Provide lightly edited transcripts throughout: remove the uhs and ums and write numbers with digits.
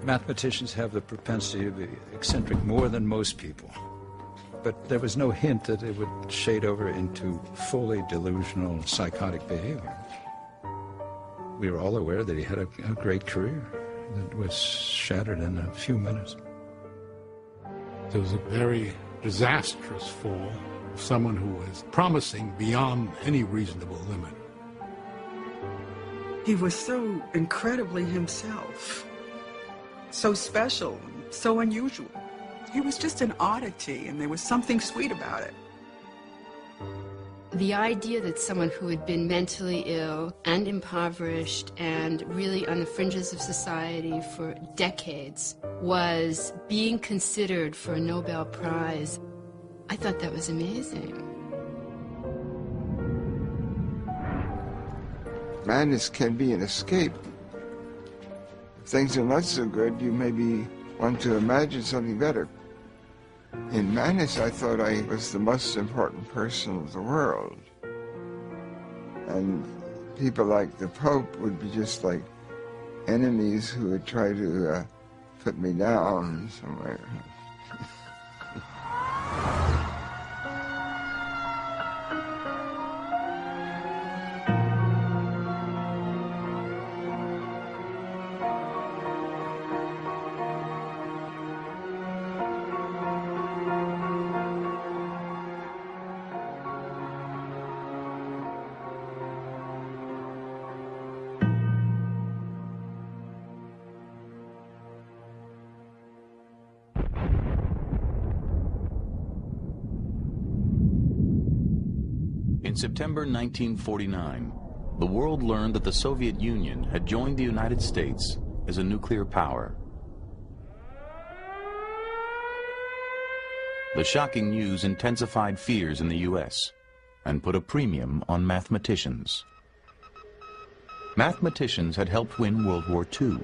Mathematicians have the propensity to be eccentric more than most people. But there was no hint that it would shade over into fully delusional, psychotic behavior. We were all aware that he had a great career that was shattered in a few minutes. It was a very disastrous fall of someone who was promising beyond any reasonable limit. He was so incredibly himself, so special, so unusual. He was just an oddity, and there was something sweet about it. The idea that someone who had been mentally ill and impoverished and really on the fringes of society for decades was being considered for a Nobel Prize, I thought that was amazing. Madness can be an escape. If things are not so good, you maybe want to imagine something better. In madness, I thought I was the most important person of the world. And people like the Pope would be just like enemies who would try to put me down somewhere. In September 1949, the world learned that the Soviet Union had joined the United States as a nuclear power. The shocking news intensified fears in the U.S. and put a premium on mathematicians. Mathematicians had helped win World War II.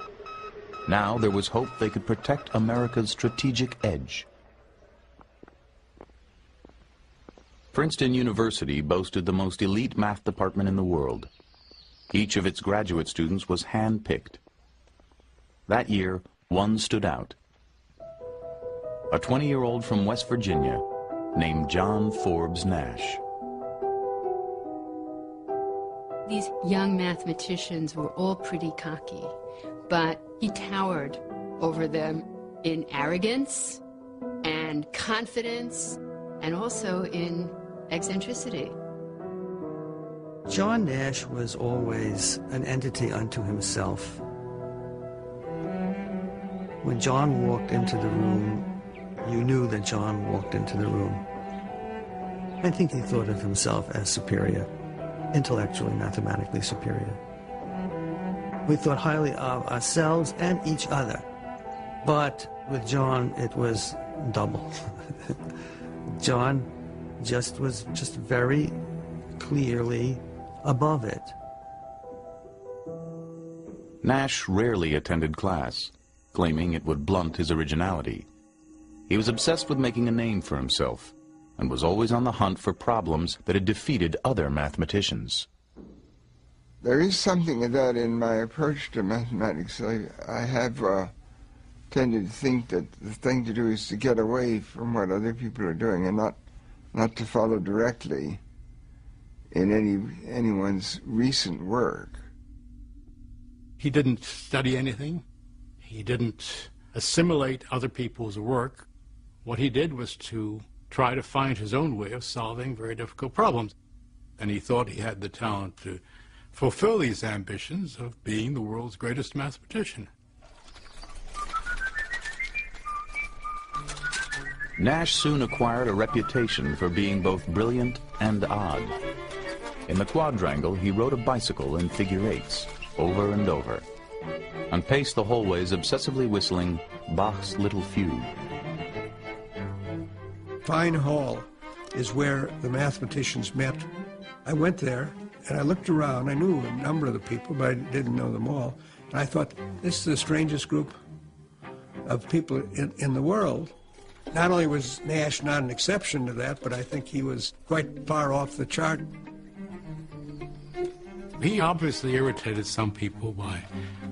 Now there was hope they could protect America's strategic edge. Princeton University boasted the most elite math department in the world. Each of its graduate students was hand-picked. That year, one stood out. A 20-year-old from West Virginia named John Forbes Nash. These young mathematicians were all pretty cocky, but he towered over them in arrogance and confidence and also in eccentricity. John Nash was always an entity unto himself. When John walked into the room, you knew that John walked into the room. I think he thought of himself as superior, intellectually, mathematically superior. We thought highly of ourselves and each other, but with John it was double. John was just very clearly above it. Nash rarely attended class, claiming it would blunt his originality. He was obsessed with making a name for himself and was always on the hunt for problems that had defeated other mathematicians. There is something of that in my approach to mathematics. I have tended to think that the thing to do is to get away from what other people are doing and not to follow directly in anyone's recent work. He didn't study anything. He didn't assimilate other people's work. What he did was to try to find his own way of solving very difficult problems. And he thought he had the talent to fulfill these ambitions of being the world's greatest mathematician. Nash soon acquired a reputation for being both brilliant and odd. In the quadrangle, he rode a bicycle in figure eights, over and over, and paced the hallways obsessively whistling Bach's Little Fugue. Fine Hall is where the mathematicians met. I went there And I looked around. I knew a number of the people, but I didn't know them all. And I thought, this is the strangest group of people in the world. Not only was Nash not an exception to that, but I think he was quite far off the chart. He obviously irritated some people by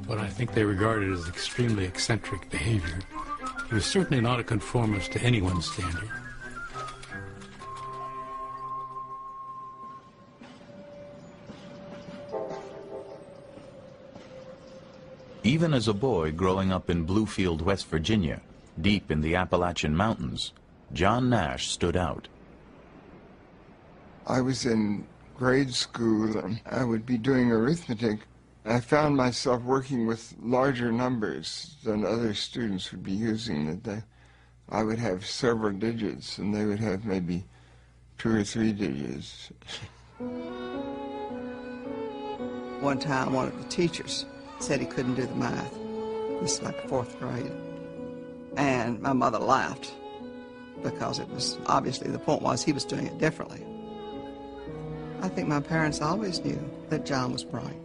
what I think they regarded as extremely eccentric behavior. He was certainly not a conformist to anyone's standard. Even as a boy growing up in Bluefield, West Virginia, deep in the Appalachian Mountains, John Nash stood out. I was in grade school and I would be doing arithmetic. I found myself working with larger numbers than other students would be using. I would have several digits and they would have maybe 2 or 3 digits. One time, one of the teachers said he couldn't do the math. This is like 4th grade. And my mother laughed because it was obviously the point was he was doing it differently. I think my parents always knew that John was bright.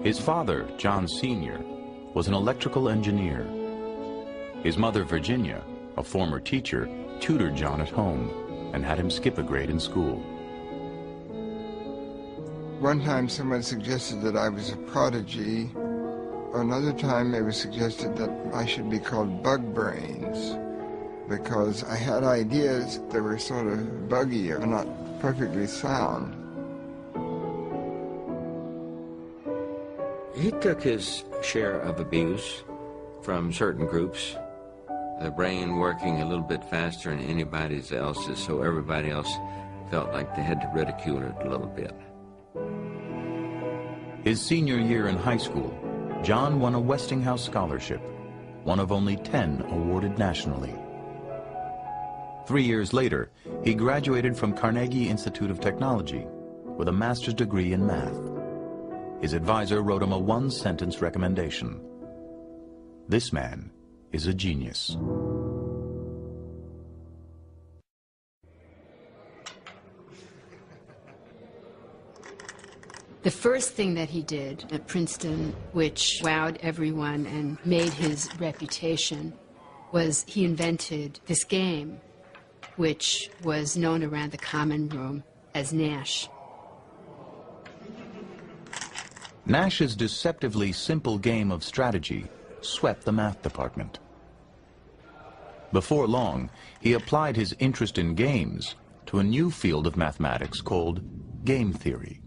His father, John Sr., was an electrical engineer. His mother, Virginia, a former teacher, tutored John at home and had him skip a grade in school. One time someone suggested that I was a prodigy. Another time it was suggested that I should be called Bug Brains because I had ideas that were sort of buggy or not perfectly sound. He took his share of abuse from certain groups, the brain working a little bit faster than anybody else's, so everybody else felt like they had to ridicule it a little bit. His senior year in high school, John won a Westinghouse scholarship, one of only 10 awarded nationally. 3 years later, he graduated from Carnegie Institute of Technology with a master's degree in math. His advisor wrote him a 1-sentence recommendation. This man is a genius. The first thing that he did at Princeton, which wowed everyone and made his reputation, was he invented this game, which was known around the common room as Nash. Nash's deceptively simple game of strategy swept the math department. Before long, he applied his interest in games to a new field of mathematics called game theory.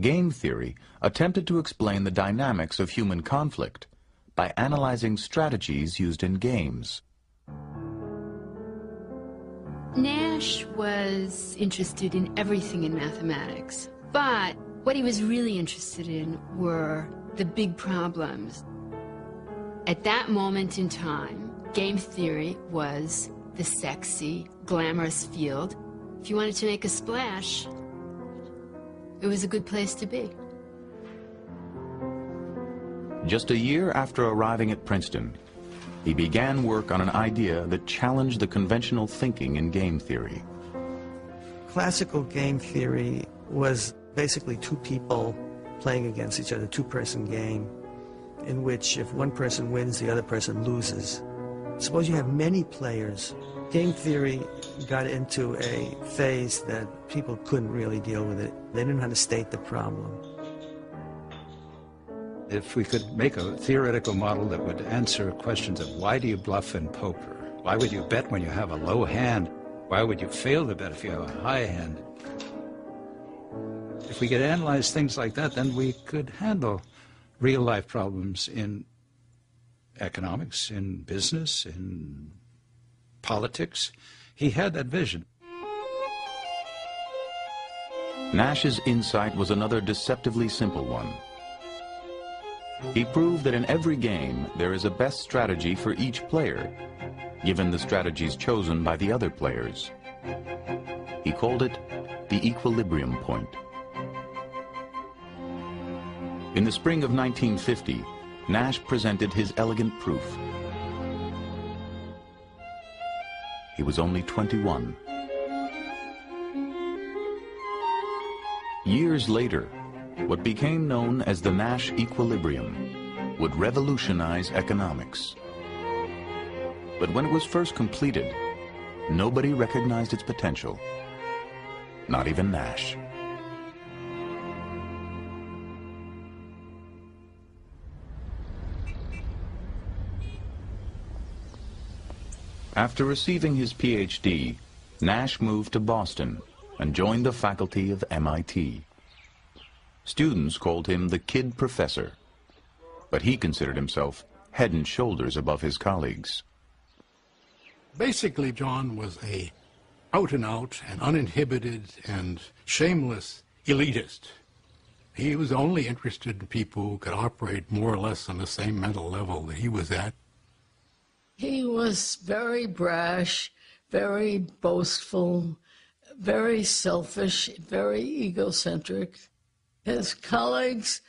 Game theory attempted to explain the dynamics of human conflict by analyzing strategies used in games. Nash was interested in everything in mathematics, but what he was really interested in were the big problems. At that moment in time, game theory was the sexy, glamorous field. If you wanted to make a splash, it was a good place to be. Just a year after arriving at Princeton, he began work on an idea that challenged the conventional thinking in game theory. Classical game theory was basically 2 people playing against each other, 2-person game, in which if one person wins, the other person loses. Suppose you have many players. Game theory got into a phase that people couldn't really deal with it. They didn't know how to state the problem. If we could make a theoretical model that would answer questions of why do you bluff in poker? Why would you bet when you have a low hand? Why would you fail to bet if you have a high hand? If we could analyze things like that, then we could handle real-life problems in economics, in business, in politics. He had that vision. Nash's insight was another deceptively simple one. He proved that in every game there is a best strategy for each player, given the strategies chosen by the other players. He called it the equilibrium point. In the spring of 1950, Nash presented his elegant proof. He was only 21. Years later, what became known as the Nash equilibrium would revolutionize economics. But when it was first completed, nobody recognized its potential, not even Nash. After receiving his PhD, Nash moved to Boston and joined the faculty of MIT. Students called him the Kid Professor, but he considered himself head and shoulders above his colleagues. Basically, John was a out-and-out and uninhibited and shameless elitist. He was only interested in people who could operate more or less on the same mental level that he was at. He was very brash, very boastful, very selfish, very egocentric. His colleagues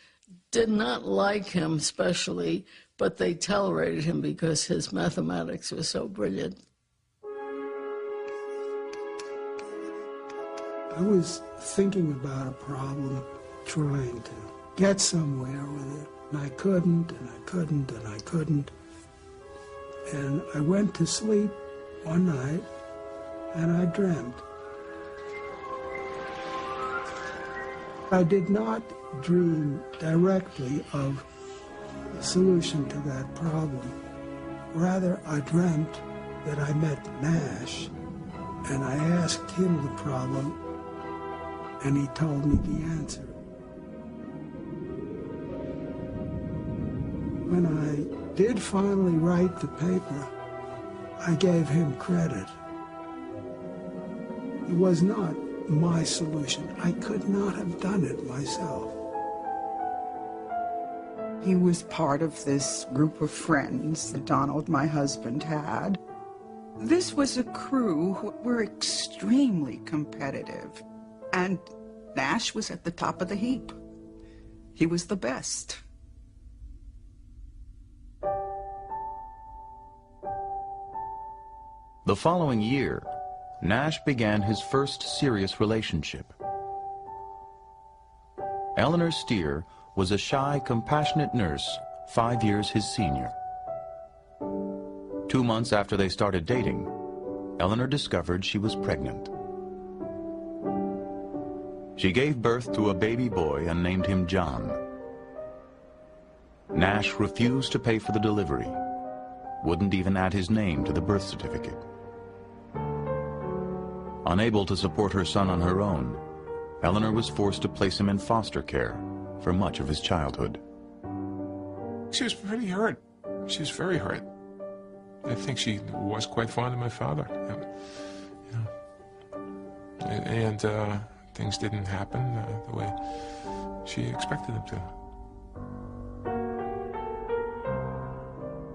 did not like him especially, but they tolerated him because his mathematics was so brilliant. I was thinking about a problem, trying to get somewhere with it, and I couldn't, and I couldn't, and I couldn't. And I went to sleep one night, and I dreamt. I did not dream directly of a solution to that problem. Rather, I dreamt that I met Nash, and I asked him the problem, and he told me the answer. When I did finally write the paper, I gave him credit. It was not my solution. I could not have done it myself. He was part of this group of friends that Donald, my husband, had. This was a crew who were extremely competitive, and Nash was at the top of the heap. He was the best. The following year, Nash began his first serious relationship. Eleanor Steer was a shy, compassionate nurse, 5 years his senior. 2 months after they started dating, Eleanor discovered she was pregnant. She gave birth to a baby boy and named him John. Nash refused to pay for the delivery, wouldn't even add his name to the birth certificate. Unable to support her son on her own, Eleanor was forced to place him in foster care for much of his childhood. She was pretty hurt. She was very hurt. I think she was quite fond of my father. And things didn't happen the way she expected them to.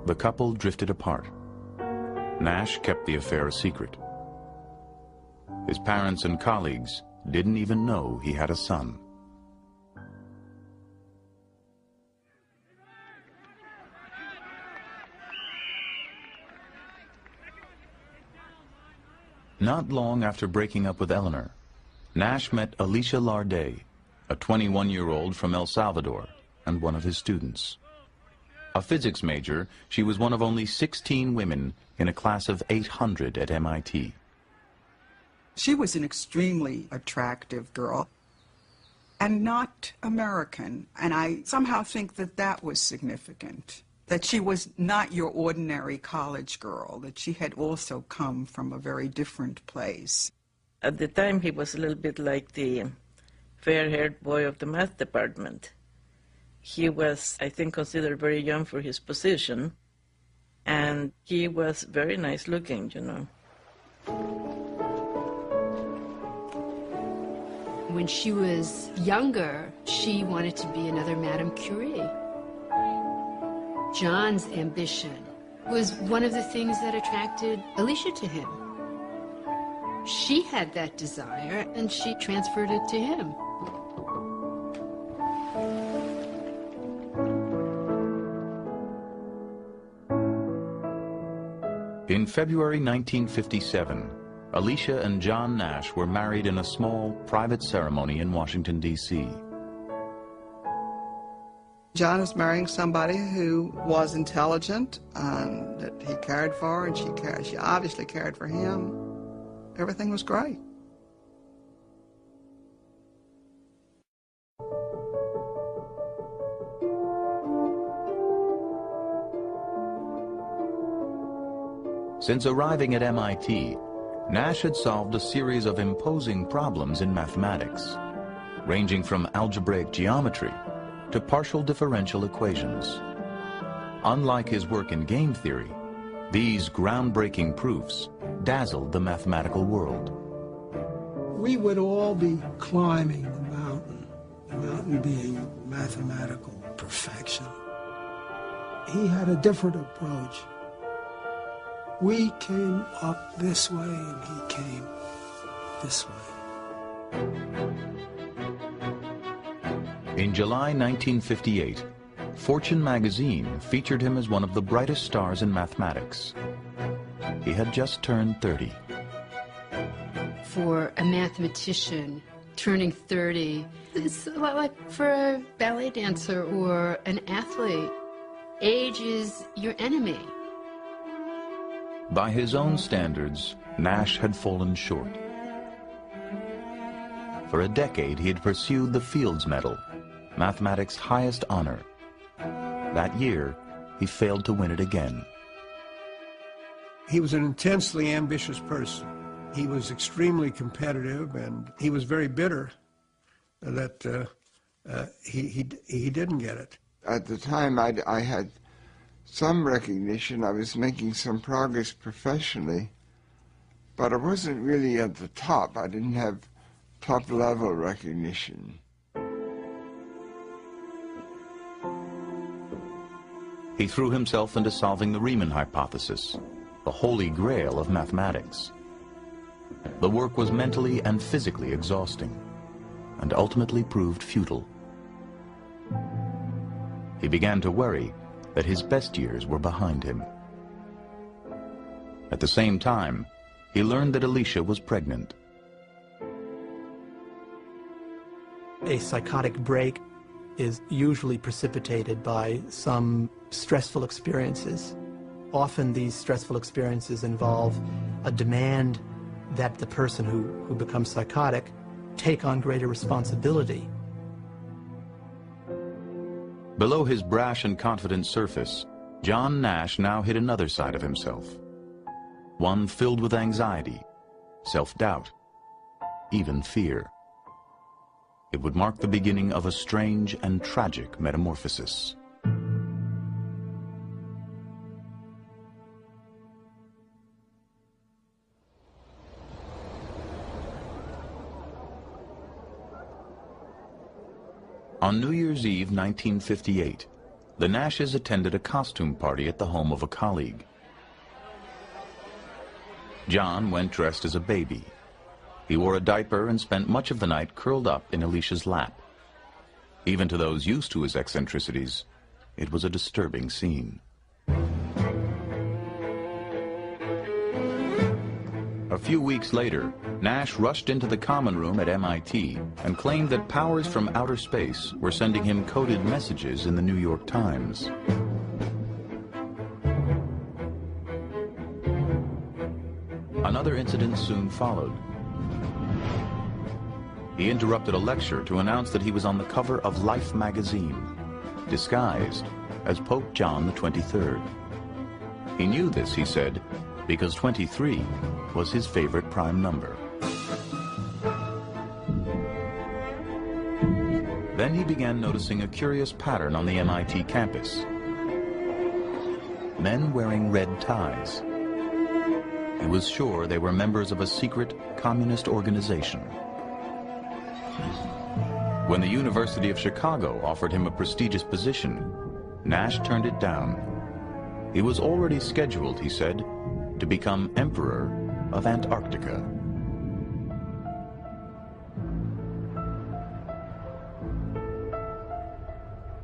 The couple drifted apart. Nash kept the affair a secret. His parents and colleagues didn't even know he had a son. Not long after breaking up with Eleanor, Nash met Alicia Larday, a 21-year-old from El Salvador and one of his students. A physics major, she was one of only 16 women in a class of 800 at MIT. She was an extremely attractive girl and not American, and I somehow think that that was significant, that she was not your ordinary college girl, that she had also come from a very different place. At the time, he was a little bit like the fair-haired boy of the math department. He was, I think, considered very young for his position, and he was very nice looking, you know. When she was younger, she wanted to be another Madame Curie. John's ambition was one of the things that attracted Alicia to him. She had that desire, and she transferred it to him. In February 1957, Alicia and John Nash were married in a small, private ceremony in Washington, D.C. John is marrying somebody who was intelligent and that he cared for, and she obviously cared for him. Everything was great. Since arriving at MIT, Nash had solved a series of imposing problems in mathematics, ranging from algebraic geometry to partial differential equations. Unlike his work in game theory, these groundbreaking proofs dazzled the mathematical world. We would all be climbing the mountain being mathematical perfection. He had a different approach. We came up this way and he came this way. In July 1958, Fortune magazine featured him as one of the brightest stars in mathematics. He had just turned 30. For a mathematician, turning 30, it's a lot like for a ballet dancer or an athlete. Age is your enemy. By his own standards, Nash had fallen short. For a decade, he had pursued the Fields Medal, mathematics' highest honor. That year, he failed to win it again. He was an intensely ambitious person. He was extremely competitive, and he was very bitter that he didn't get it. At the time, I had some recognition. I was making some progress professionally, but I wasn't really at the top. I didn't have top-level recognition. He threw himself into solving the Riemann hypothesis, the holy grail of mathematics. The work was mentally and physically exhausting, and ultimately proved futile. He began to worry that his best years were behind him. At the same time, he learned that Alicia was pregnant. A psychotic break is usually precipitated by some stressful experiences. Often these stressful experiences involve a demand that the person who becomes psychotic take on greater responsibility. Below his brash and confident surface, John Nash now hid another side of himself. One filled with anxiety, self-doubt, even fear. It would mark the beginning of a strange and tragic metamorphosis. On New Year's Eve 1958, the Nashes attended a costume party at the home of a colleague. John went dressed as a baby. He wore a diaper and spent much of the night curled up in Alicia's lap. Even to those used to his eccentricities, it was a disturbing scene. A few weeks later, Nash rushed into the common room at MIT and claimed that powers from outer space were sending him coded messages in the New York Times. Another incident soon followed. He interrupted a lecture to announce that he was on the cover of Life magazine, disguised as Pope John XXIII. He knew this, he said, because 23 was his favorite prime number. Then he began noticing a curious pattern on the MIT campus. Men wearing red ties. He was sure they were members of a secret communist organization. When the University of Chicago offered him a prestigious position, Nash turned it down. He was already scheduled, he said, to become Emperor of Antarctica.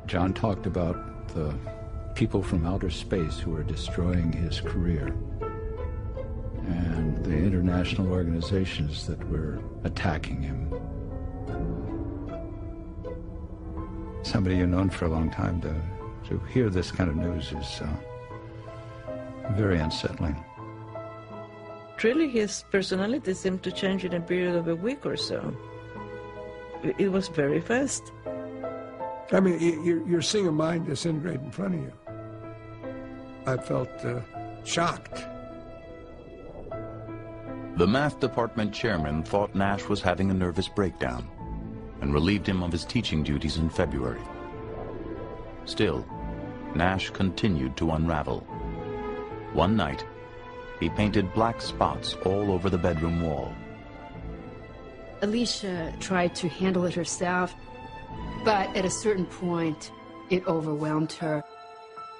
John talked about the people from outer space who were destroying his career. And the international organizations that were attacking him. Somebody you've known for a long time, to hear this kind of news is very unsettling. Really, his personality seemed to change in a period of a week or so. It was very fast. I mean, you're seeing a mind disintegrate in front of you. I felt shocked. The math department chairman thought Nash was having a nervous breakdown and relieved him of his teaching duties in February. Still, Nash continued to unravel. One night, he painted black spots all over the bedroom wall. Alicia tried to handle it herself, but at a certain point, it overwhelmed her.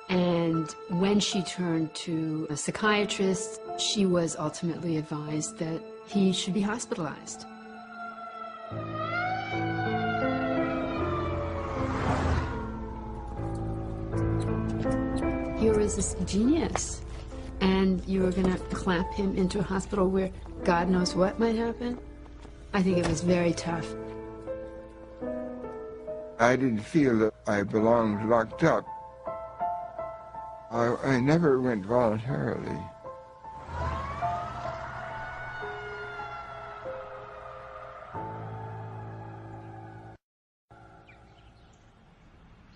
And when she turned to a psychiatrist, she was ultimately advised that he should be hospitalized. Here was this genius, and you were going to clap him into a hospital where God knows what might happen? I think it was very tough. I didn't feel that I belonged locked up. I never went voluntarily.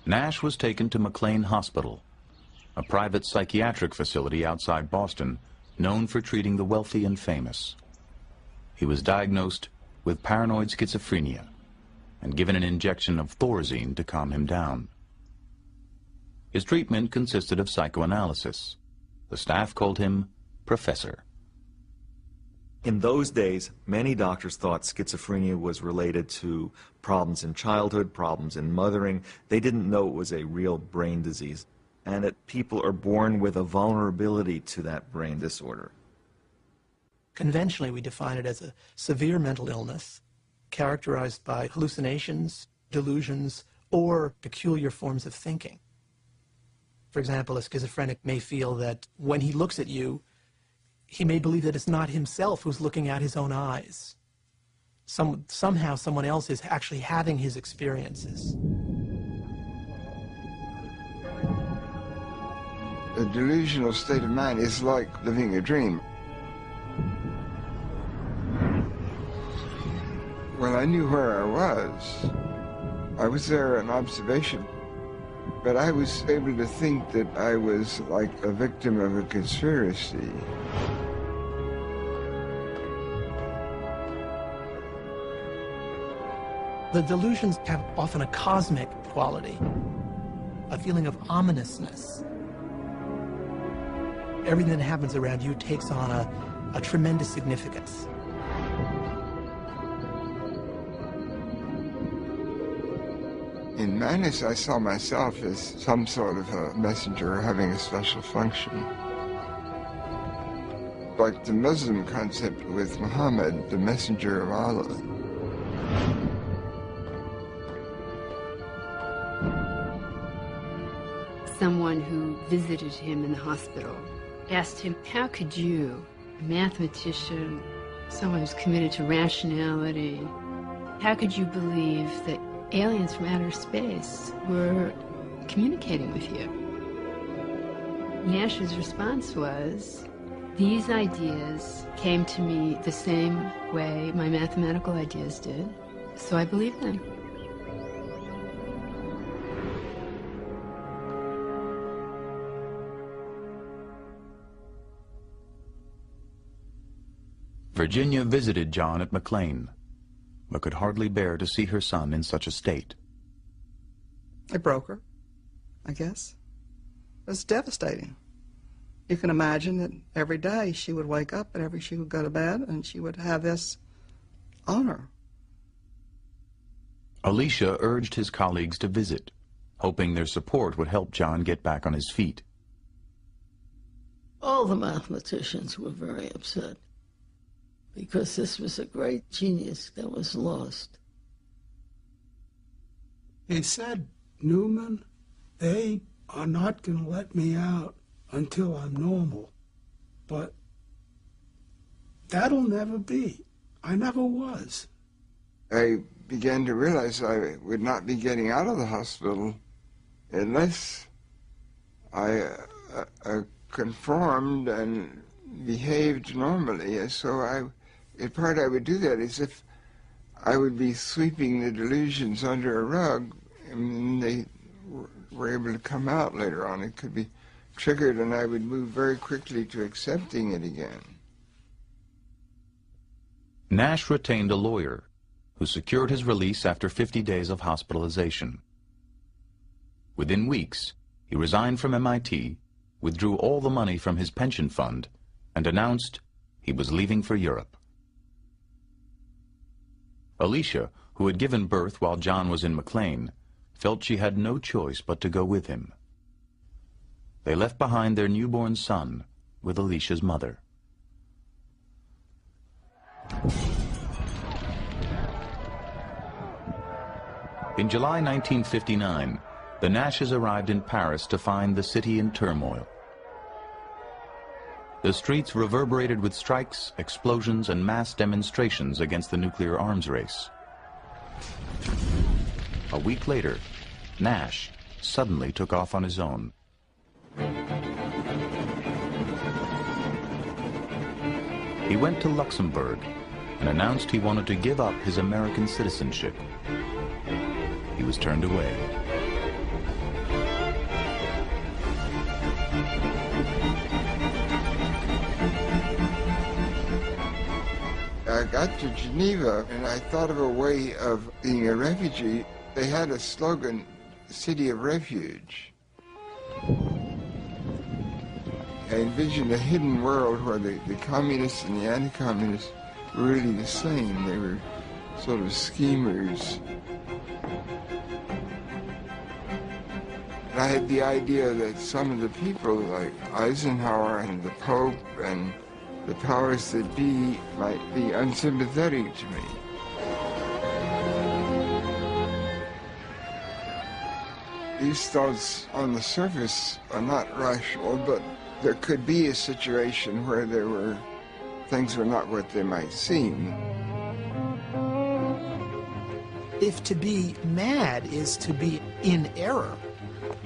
Nash was taken to McLean Hospital, a private psychiatric facility outside Boston known for treating the wealthy and famous. He was diagnosed with paranoid schizophrenia and given an injection of Thorazine to calm him down. His treatment consisted of psychoanalysis. The staff called him Professor. In those days, many doctors thought schizophrenia was related to problems in childhood, problems in mothering. They didn't know it was a real brain disease, and that people are born with a vulnerability to that brain disorder. Conventionally, we define it as a severe mental illness characterized by hallucinations, delusions, or peculiar forms of thinking. For example, a schizophrenic may feel that when he looks at you, he may believe that it's not himself who's looking at his own eyes. Somehow someone else is actually having his experiences. A delusional state of mind is like living a dream. When I knew where I was there in observation, but I was able to think that I was like a victim of a conspiracy. The delusions have often a cosmic quality, a feeling of ominousness. Everything that happens around you takes on a tremendous significance. In madness, I saw myself as some sort of a messenger having a special function. Like the Muslim concept with Muhammad, the messenger of Allah. Someone who visited him in the hospital asked him, how could you, a mathematician, someone who's committed to rationality, how could you believe that aliens from outer space were communicating with you? Nash's response was, these ideas came to me the same way my mathematical ideas did, so I believe them. Virginia visited John at McLean, but could hardly bear to see her son in such a state. It broke her, I guess. It was devastating. You can imagine that every day she would wake up and she would go to bed and she would have this on her. Alicia urged his colleagues to visit, hoping their support would help John get back on his feet. All the mathematicians were very upset, because this was a great genius that was lost. They said, Newman, they are not going to let me out until I'm normal. But That'll never be. I never was. I began to realize I would not be getting out of the hospital unless I conformed and behaved normally. So in part I would do that as if I would be sweeping the delusions under a rug, and they were able to come out later on. It could be triggered, and I would move very quickly to accepting it again. Nash retained a lawyer who secured his release after 50 days of hospitalization. Within weeks, he resigned from MIT, withdrew all the money from his pension fund, and announced he was leaving for Europe. Alicia, who had given birth while John was in McLean, felt she had no choice but to go with him. They left behind their newborn son with Alicia's mother. In July 1959, the Nashes arrived in Paris to find the city in turmoil. The streets reverberated with strikes, explosions, and mass demonstrations against the nuclear arms race. A week later, Nash suddenly took off on his own. He went to Luxembourg and announced he wanted to give up his American citizenship. He was turned away. I got to Geneva and I thought of a way of being a refugee. They had a slogan, City of Refuge. I envisioned a hidden world where the communists and the anti-communists were really the same. They were sort of schemers. And I had the idea that some of the people like Eisenhower and the Pope and the powers that be might be unsympathetic to me. These thoughts on the surface are not rational, but there could be a situation where things were not what they might seem. If to be mad is to be in error,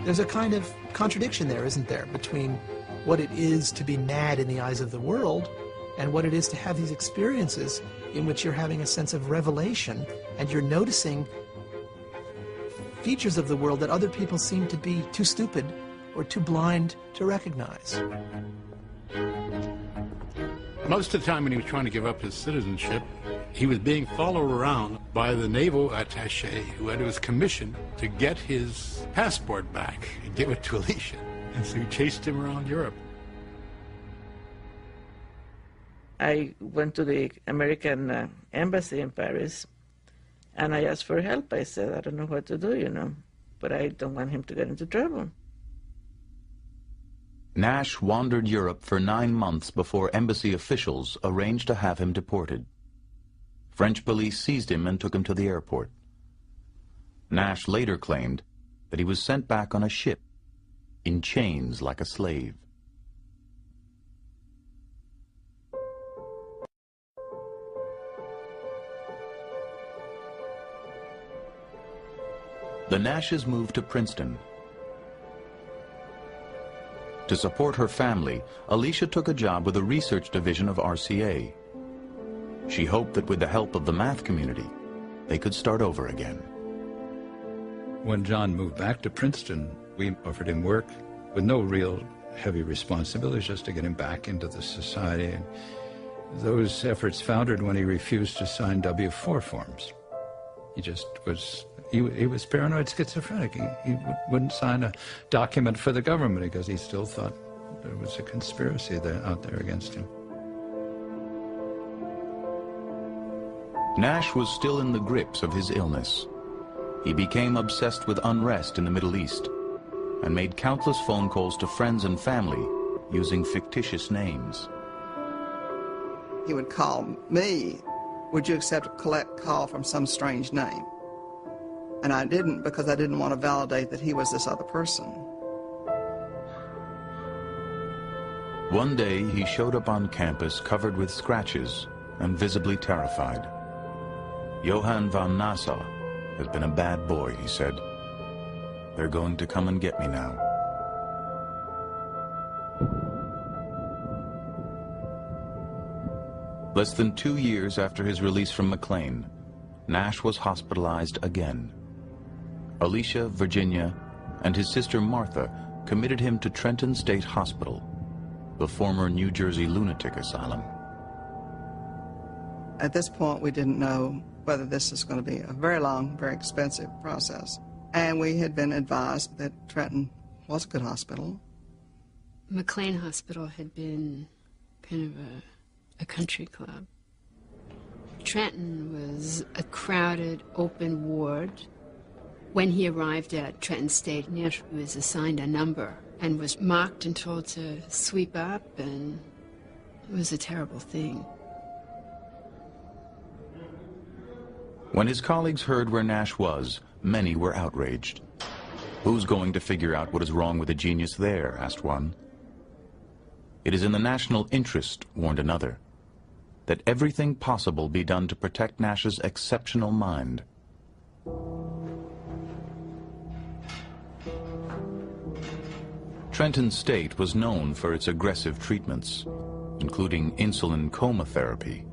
there's a kind of contradiction there, isn't there, between what it is to be mad in the eyes of the world and what it is to have these experiences in which you're having a sense of revelation and you're noticing features of the world that other people seem to be too stupid or too blind to recognize. Most of the time when he was trying to give up his citizenship, he was being followed around by the naval attaché who had his commission to get his passport back and give it to Alicia. And so he chased him around Europe. I went to the American embassy in Paris, and I asked for help. I said, I don't know what to do, you know, but I don't want him to get into trouble. Nash wandered Europe for 9 months before embassy officials arranged to have him deported. French police seized him and took him to the airport. Nash later claimed that he was sent back on a ship, in chains like a slave. The Nashes moved to Princeton. To support her family, Alicia took a job with the research division of RCA. She hoped that with the help of the math community, they could start over again. When John moved back to Princeton, we offered him work with no real heavy responsibilities, just to get him back into the society. And those efforts foundered when he refused to sign W-4 forms. He just was, he was paranoid schizophrenic. He wouldn't sign a document for the government because he still thought there was a conspiracy out there against him. Nash was still in the grips of his illness. He became obsessed with unrest in the Middle East and made countless phone calls to friends and family using fictitious names. He would call me, would you accept a collect call from some strange name? And I didn't, because I didn't want to validate that he was this other person. One day, he showed up on campus covered with scratches and visibly terrified. Johann von Nassau has been a bad boy, he said. They're going to come and get me now. Less than 2 years after his release from McLean, Nash was hospitalized again. Alicia, Virginia, and his sister Martha committed him to Trenton State Hospital, the former New Jersey lunatic asylum. At this point, we didn't know whether this was going to be a very long, very expensive process. And we had been advised that Trenton was a good hospital. McLean Hospital had been kind of a country club. Trenton was a crowded, open ward. When he arrived at Trenton State, Nash was assigned a number and was marked and told to sweep up, and it was a terrible thing. When his colleagues heard where Nash was, many were outraged. Who's going to figure out what is wrong with a genius there, asked one. It is in the national interest, warned another, that everything possible be done to protect Nash's exceptional mind. Trenton State was known for its aggressive treatments, including insulin coma therapy,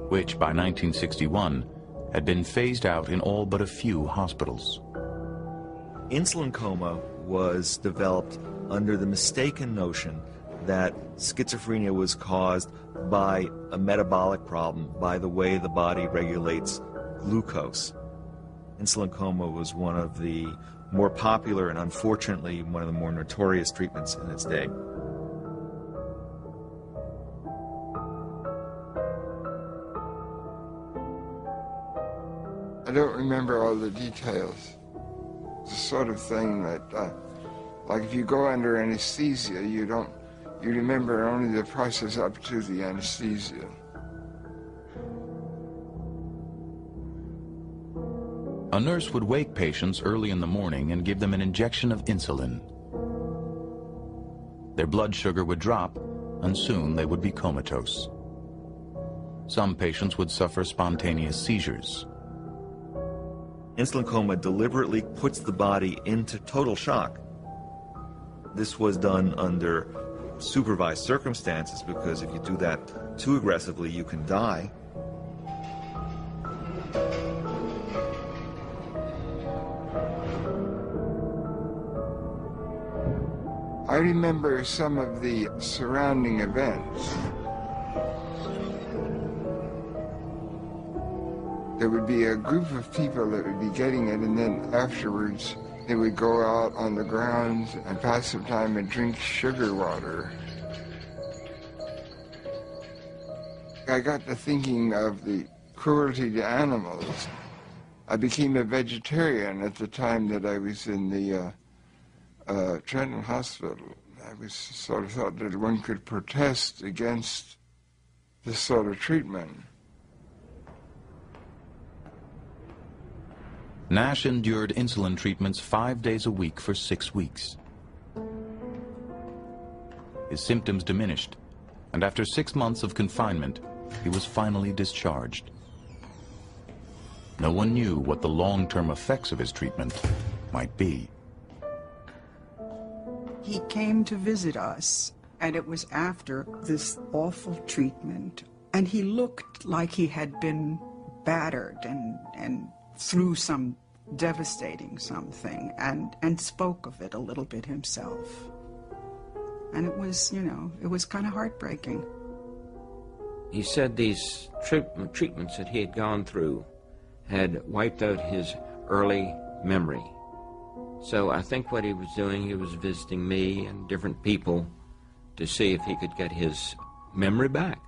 which by 1961 had been phased out in all but a few hospitals. Insulin coma was developed under the mistaken notion that schizophrenia was caused by a metabolic problem, by the way the body regulates glucose. Insulin coma was one of the more popular and unfortunately one of the more notorious treatments in its day. I don't remember all the details. It's the sort of thing that, like if you go under anesthesia, you remember only the process up to the anesthesia. A nurse would wake patients early in the morning and give them an injection of insulin. Their blood sugar would drop, and soon they would be comatose. Some patients would suffer spontaneous seizures. Insulin coma deliberately puts the body into total shock. This was done under supervised circumstances, because if you do that too aggressively, you can die. I remember some of the surrounding events. There would be a group of people that would be getting it, and then afterwards they would go out on the grounds and pass some time and drink sugar water. I got to thinking of the cruelty to animals. I became a vegetarian at the time that I was in the Trenton Hospital. I was sort of thought that one could protest against this sort of treatment. Nash endured insulin treatments 5 days a week for 6 weeks. His symptoms diminished, and after 6 months of confinement, he was finally discharged. No one knew what the long-term effects of his treatment might be. He came to visit us, and it was after this awful treatment, and he looked like he had been battered and through some devastating something, and spoke of it a little bit himself. And it was, it was kind of heartbreaking. He said these treatments that he had gone through had wiped out his early memory. So I think what he was doing, he was visiting me and different people to see if he could get his memory back.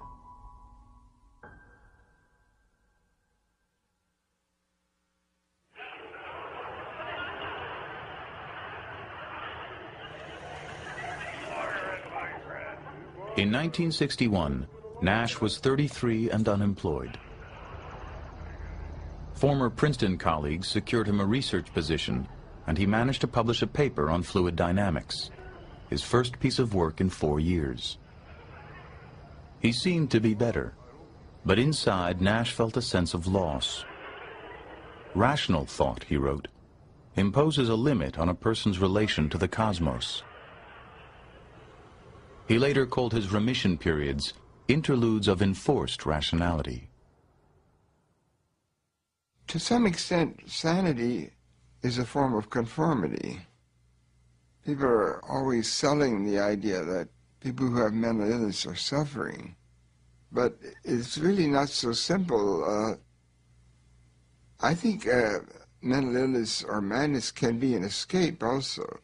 In 1961, Nash was 33 and unemployed. Former Princeton colleagues secured him a research position, and he managed to publish a paper on fluid dynamics, his first piece of work in 4 years. He seemed to be better, but inside Nash felt a sense of loss. Rational thought, he wrote, imposes a limit on a person's relation to the cosmos. He later called his remission periods interludes of enforced rationality. To some extent, sanity is a form of conformity. People are always selling the idea that people who have mental illness are suffering. But it's really not so simple. I think mental illness or madness can be an escape also.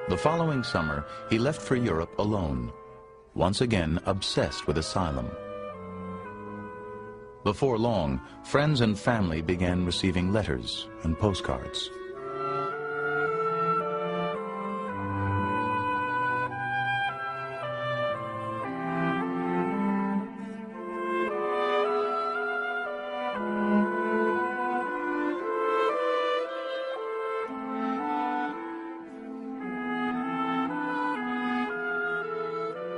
The following summer, he left for Europe alone, once again obsessed with asylum. Before long, friends and family began receiving letters and postcards.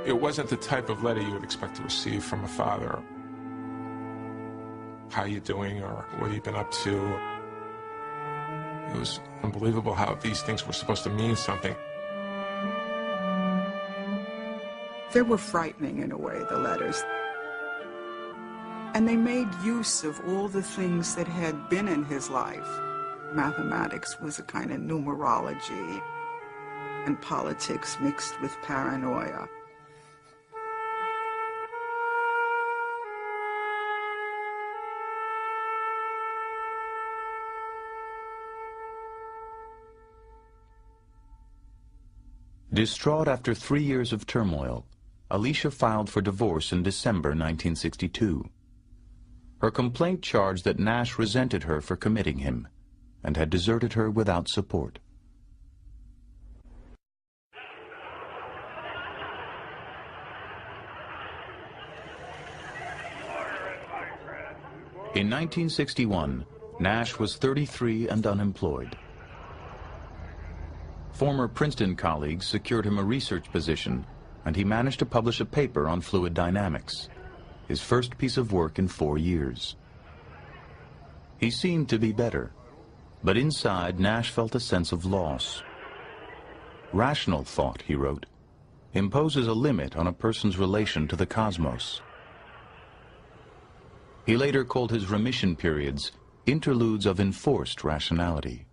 It wasn't the type of letter you would expect to receive from a father. How you doing, or what have you been up to? It was unbelievable how these things were supposed to mean something. They were frightening in a way, the letters. And they made use of all the things that had been in his life. Mathematics was a kind of numerology, and politics mixed with paranoia. Distraught after 3 years of turmoil, Alicia filed for divorce in December 1962. Her complaint charged that Nash resented her for committing him and had deserted her without support. In 1961, Nash was 33 and unemployed. Former Princeton colleagues secured him a research position, and he managed to publish a paper on fluid dynamics, his first piece of work in 4 years. He seemed to be better, but inside Nash felt a sense of loss. Rational thought, he wrote, imposes a limit on a person's relation to the cosmos. He later called his remission periods interludes of enforced rationality.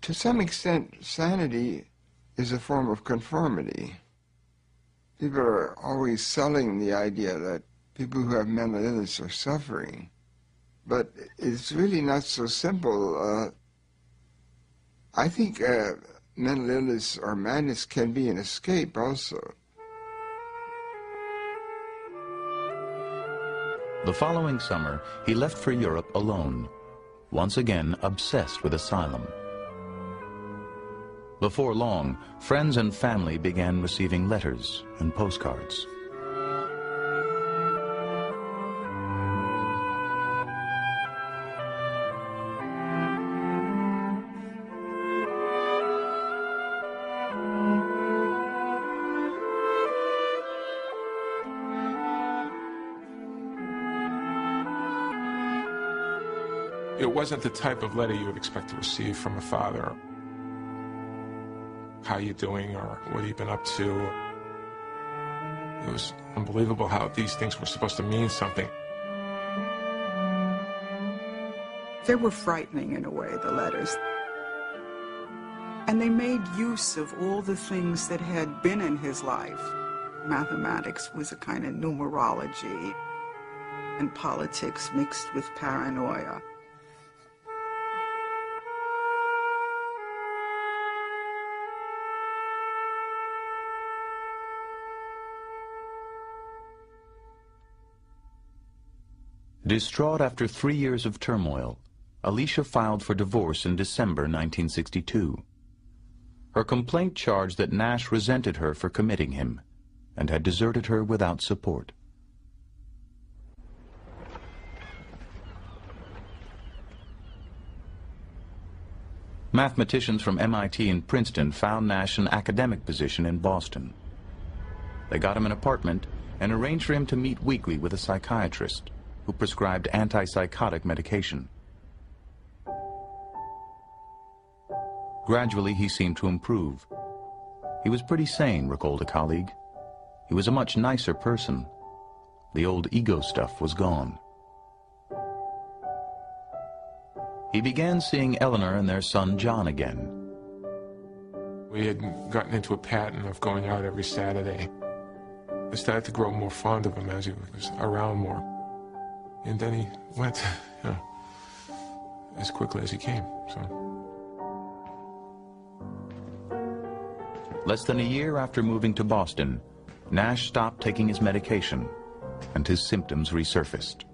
To some extent, sanity is a form of conformity. People are always selling the idea that people who have mental illness are suffering. But it's really not so simple. I think mental illness or madness can be an escape also. The following summer, he left for Europe alone, once again obsessed with asylum. Before long, friends and family began receiving letters and postcards. It wasn't the type of letter you would expect to receive from a father. How you doing, or what have you been up to? It was unbelievable how these things were supposed to mean something. They were frightening in a way, the letters. And they made use of all the things that had been in his life. Mathematics was a kind of numerology, and politics mixed with paranoia. Distraught after 3 years of turmoil, Alicia filed for divorce in December 1962. Her complaint charged that Nash resented her for committing him and had deserted her without support. Mathematicians from MIT and Princeton found Nash an academic position in Boston. They got him an apartment and arranged for him to meet weekly with a psychiatrist who prescribed antipsychotic medication. Gradually, he seemed to improve. He was pretty sane, recalled a colleague. He was a much nicer person. The old ego stuff was gone. He began seeing Eleanor and their son John again. We had gotten into a pattern of going out every Saturday. I started to grow more fond of him as he was around more. And then he went, as quickly as he came, so. Less than a year after moving to Boston, Nash stopped taking his medication, and his symptoms resurfaced.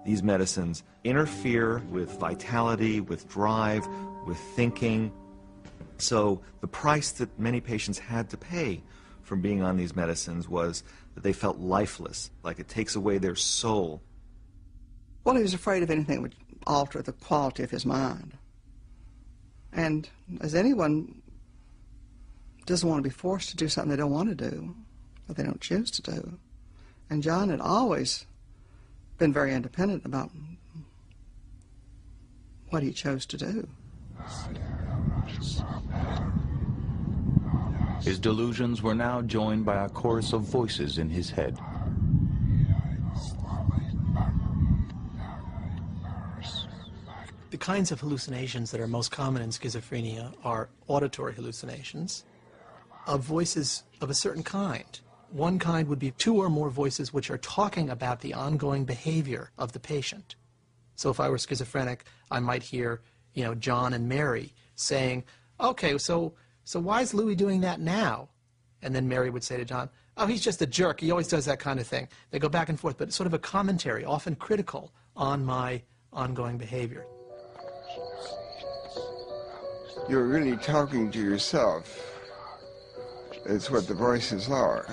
These medicines interfere with vitality, with drive, with thinking. So the price that many patients had to pay from being on these medicines was that they felt lifeless, like it takes away their soul. Well, he was afraid of anything that would alter the quality of his mind. And as anyone doesn't want to be forced to do something they don't want to do, or they don't choose to do. And John had always been very independent about what he chose to do. His delusions were now joined by a chorus of voices in his head. The kinds of hallucinations that are most common in schizophrenia are auditory hallucinations of voices of a certain kind. One kind would be two or more voices which are talking about the ongoing behavior of the patient. So if I were schizophrenic, I might hear, John and Mary saying, okay, so why is Louis doing that now? And then Mary would say to John, oh, he's just a jerk. He always does that kind of thing. They go back and forth, but it's sort of a commentary, often critical, on my ongoing behavior. You're really talking to yourself. It's what the voices are.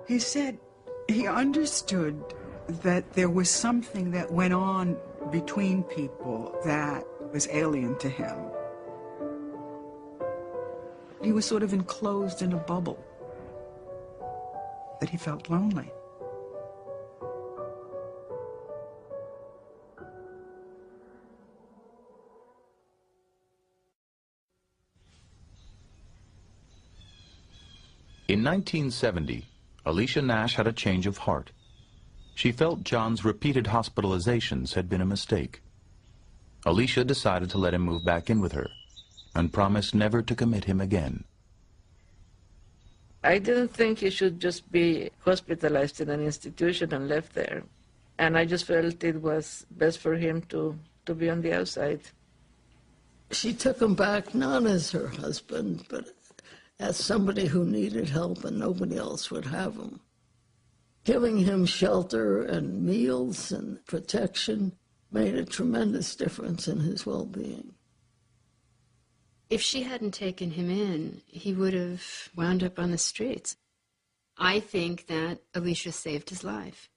He said he understood that there was something that went on between people that was alien to him. He was sort of enclosed in a bubble, that he felt lonely. In 1970, Alicia Nash had a change of heart. She felt John's repeated hospitalizations had been a mistake. Alicia decided to let him move back in with her and promised never to commit him again. I didn't think he should just be hospitalized in an institution and left there. And I just felt it was best for him to be on the outside. She took him back not as her husband, but as somebody who needed help and nobody else would have him. Giving him shelter and meals and protection made a tremendous difference in his well-being. If she hadn't taken him in, he would have wound up on the streets. I think that Alicia saved his life.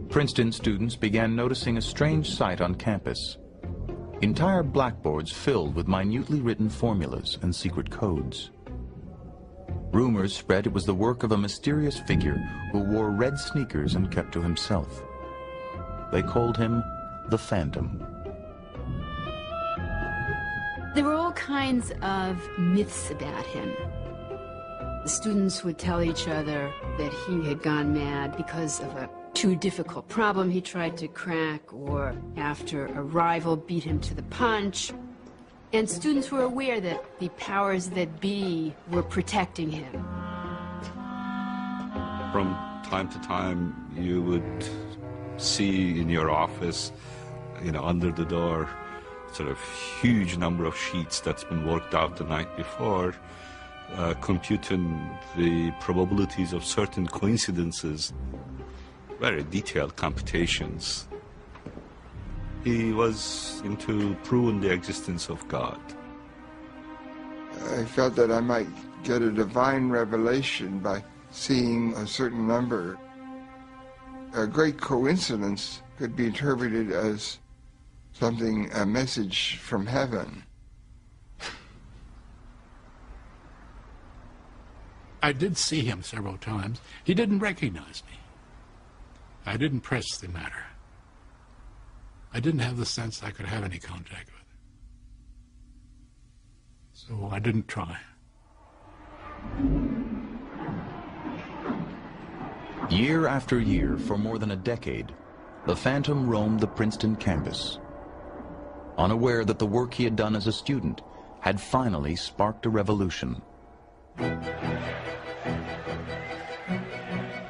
Princeton students began noticing a strange sight on campus. Entire blackboards filled with minutely written formulas and secret codes. Rumors spread it was the work of a mysterious figure who wore red sneakers and kept to himself. They called him the Phantom. There were all kinds of myths about him. The students would tell each other that he had gone mad because of a too difficult problem he tried to crack, or after a rival beat him to the punch. And students were aware that the powers that be were protecting him. From time to time, you would see in your office, under the door, sort of huge number of sheets that's been worked out the night before, computing the probabilities of certain coincidences, very detailed computations. He was into proving the existence of God. I felt that I might get a divine revelation by seeing a certain number. A great coincidence could be interpreted as something, a message from heaven. I did see him several times. He didn't recognize me. I didn't press the matter. I didn't have the sense I could have any contact with him. So I didn't try. Year after year, for more than a decade, the Phantom roamed the Princeton campus, unaware that the work he had done as a student had finally sparked a revolution.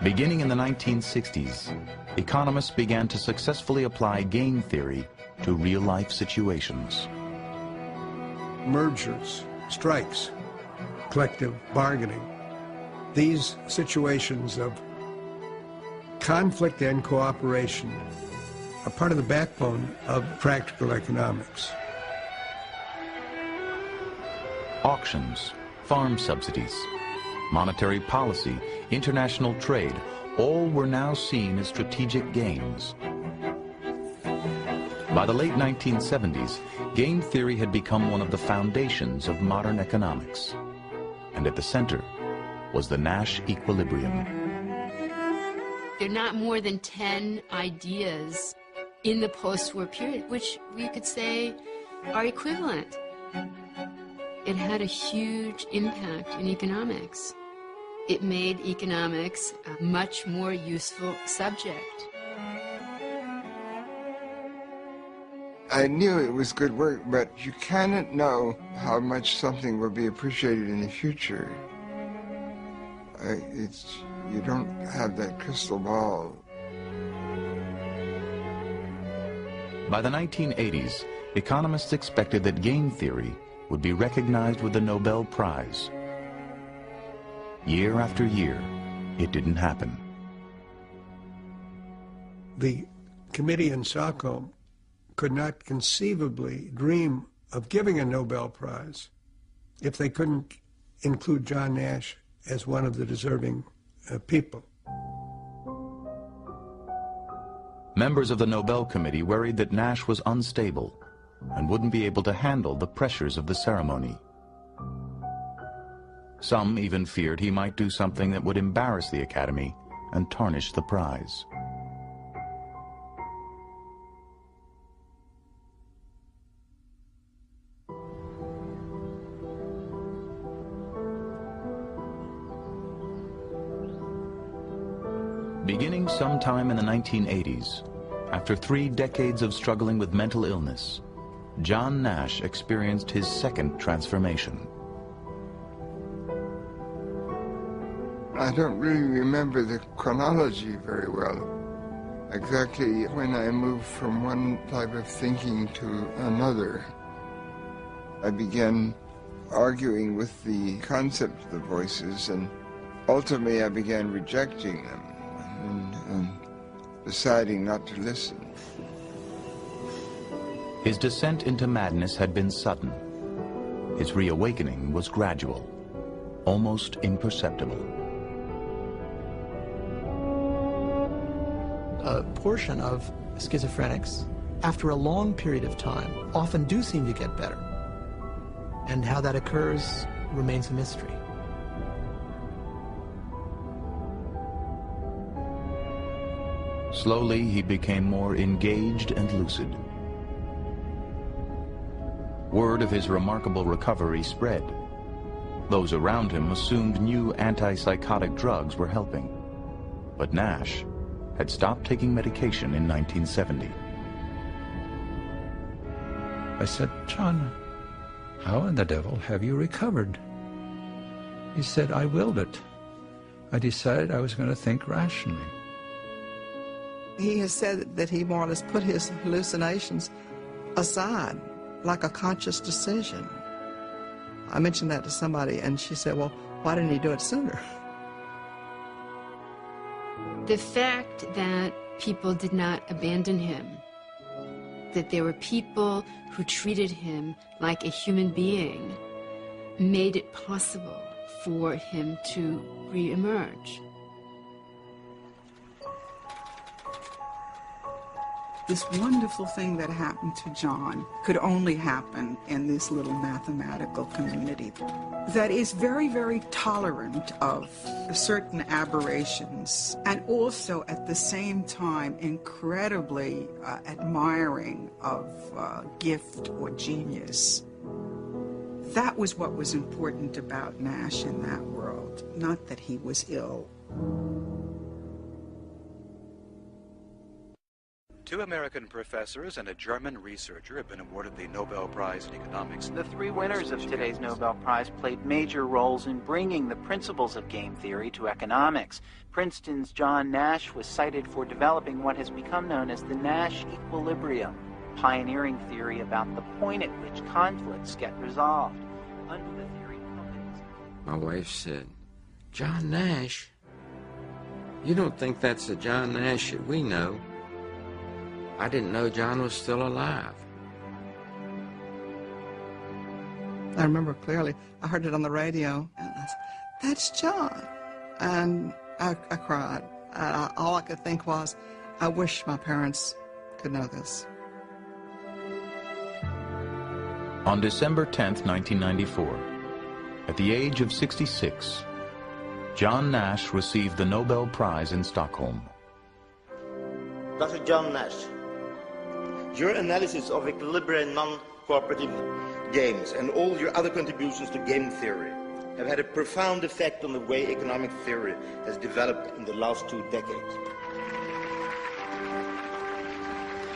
Beginning in the 1960s, economists began to successfully apply game theory to real-life situations. Mergers, strikes, collective bargaining, these situations of conflict and cooperation are part of the backbone of practical economics. Auctions, farm subsidies, monetary policy, international trade, all were now seen as strategic games. By the late 1970s, game theory had become one of the foundations of modern economics. And at the center was the Nash equilibrium. There are not more than 10 ideas in the post-war period, which we could say are equivalent. It had a huge impact in economics. It made economics a much more useful subject. I knew it was good work, but you cannot know how much something will be appreciated in the future. You don't have that crystal ball. By the 1980s, economists expected that game theory would be recognized with the Nobel Prize. Year after year, it didn't happen. The committee in Stockholm could not conceivably dream of giving a Nobel Prize if they couldn't include John Nash as one of the deserving people. Members of the Nobel Committee worried that Nash was unstable and wouldn't be able to handle the pressures of the ceremony. Some even feared he might do something that would embarrass the Academy and tarnish the prize. Beginning sometime in the 1980s, after 3 decades of struggling with mental illness, John Nash experienced his second transformation. I don't really remember the chronology very well. Exactly when I moved from one type of thinking to another. I began arguing with the concept of the voices, and ultimately I began rejecting them and deciding not to listen. His descent into madness had been sudden. His reawakening was gradual, almost imperceptible. A portion of schizophrenics, after a long period of time, often do seem to get better. And how that occurs remains a mystery. Slowly, he became more engaged and lucid. Word of his remarkable recovery spread. Those around him assumed new antipsychotic drugs were helping. But Nash had stopped taking medication in 1970. I said, "John, how in the devil have you recovered?" He said, "I willed it. I decided I was going to think rationally." He has said that he more or less put his hallucinations aside, like a conscious decision. I mentioned that to somebody, and she said, well, why didn't he do it sooner? The fact that people did not abandon him, that there were people who treated him like a human being, made it possible for him to re-emerge. This wonderful thing that happened to John could only happen in this little mathematical community that is very, very tolerant of certain aberrations and also at the same time incredibly admiring of gift or genius. That was what was important about Nash in that world, not that he was ill. 2 American professors and a German researcher have been awarded the Nobel Prize in Economics. The 3 winners of today's Nobel Prize played major roles in bringing the principles of game theory to economics. Princeton's John Nash was cited for developing what has become known as the Nash equilibrium, pioneering theory about the point at which conflicts get resolved. Under the theory, my wife said, "John Nash? You don't think that's the John Nash that we know?" I didn't know John was still alive. I remember clearly, I heard it on the radio, and I said, that's John. And I cried. All I could think was, I wish my parents could know this. On December 10th, 1994, at the age of 66, John Nash received the Nobel Prize in Stockholm. Dr. John Nash, your analysis of equilibrium non-cooperative games and all your other contributions to game theory have had a profound effect on the way economic theory has developed in the last 2 decades.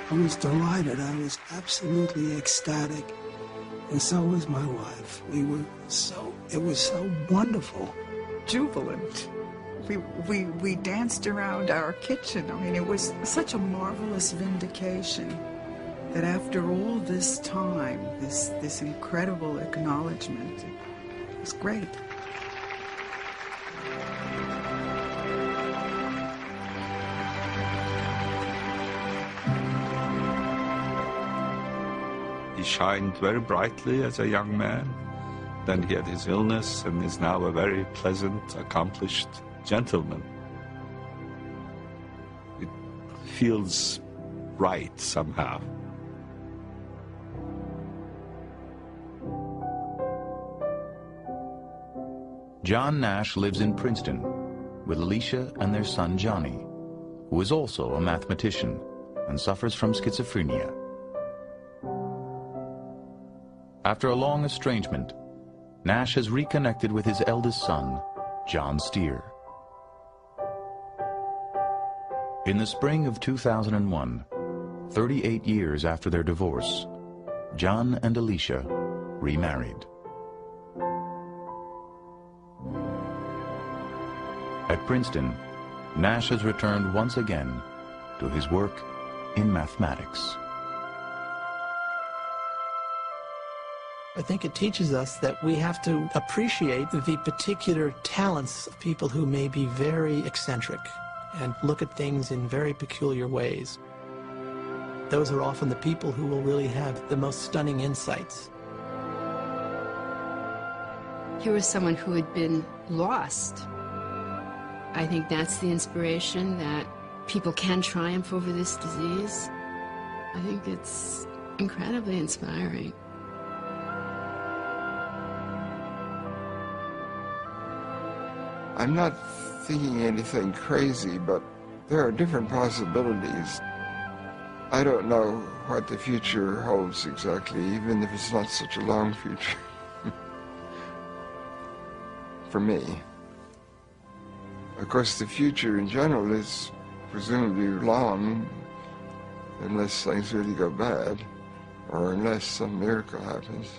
I was delighted. I was absolutely ecstatic. And so was my wife. It was so wonderful. Jubilant. We danced around our kitchen. I mean, it was such a marvelous vindication that after all this time, this incredible acknowledgement, it was great. He shined very brightly as a young man. Then he had his illness and is now a very pleasant, accomplished gentleman. It feels right somehow. John Nash lives in Princeton with Alicia and their son Johnny, who is also a mathematician and suffers from schizophrenia. After a long estrangement, Nash has reconnected with his eldest son, John Steer. In the spring of 2001, 38 years after their divorce, John and Alicia remarried. At Princeton, Nash has returned once again to his work in mathematics. I think it teaches us that we have to appreciate the particular talents of people who may be very eccentric and look at things in very peculiar ways. Those are often the people who will really have the most stunning insights. Here was someone who had been lost. I think that's the inspiration, that people can triumph over this disease. I think it's incredibly inspiring. I'm not thinking anything crazy, but there are different possibilities. I don't know what the future holds exactly, even if it's not such a long future. For me. Of course, the future in general is presumably long, unless things really go bad, or unless some miracle happens.